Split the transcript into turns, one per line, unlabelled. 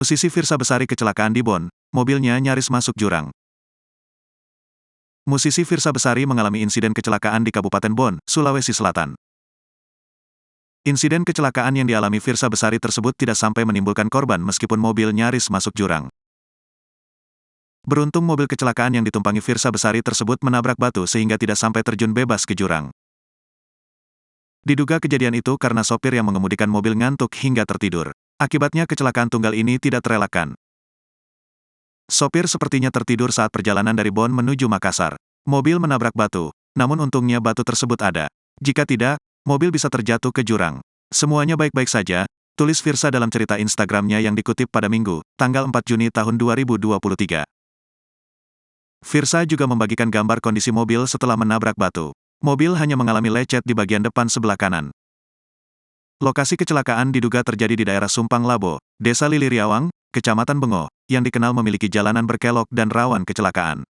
Musisi Firsa Besari kecelakaan di Bon, mobilnya nyaris masuk jurang. Musisi Firsa Besari mengalami insiden kecelakaan di Kabupaten Bon, Sulawesi Selatan. Insiden kecelakaan yang dialami Firsa Besari tersebut tidak sampai menimbulkan korban meskipun mobil nyaris masuk jurang. Beruntung mobil kecelakaan yang ditumpangi Firsa Besari tersebut menabrak batu sehingga tidak sampai terjun bebas ke jurang. Diduga kejadian itu karena sopir yang mengemudikan mobil ngantuk hingga tertidur. Akibatnya kecelakaan tunggal ini tidak terelakkan. Sopir sepertinya tertidur saat perjalanan dari Bon menuju Makassar. Mobil menabrak batu, namun untungnya batu tersebut ada. Jika tidak, mobil bisa terjatuh ke jurang. Semuanya baik-baik saja, tulis Firsa dalam cerita Instagramnya yang dikutip pada Minggu, tanggal 4 Juni tahun 2023. Firsa juga membagikan gambar kondisi mobil setelah menabrak batu. Mobil hanya mengalami lecet di bagian depan sebelah kanan. Lokasi kecelakaan diduga terjadi di daerah Sumpang Labo, Desa Liliriawang, Kecamatan Bengo, yang dikenal memiliki jalanan berkelok dan rawan kecelakaan.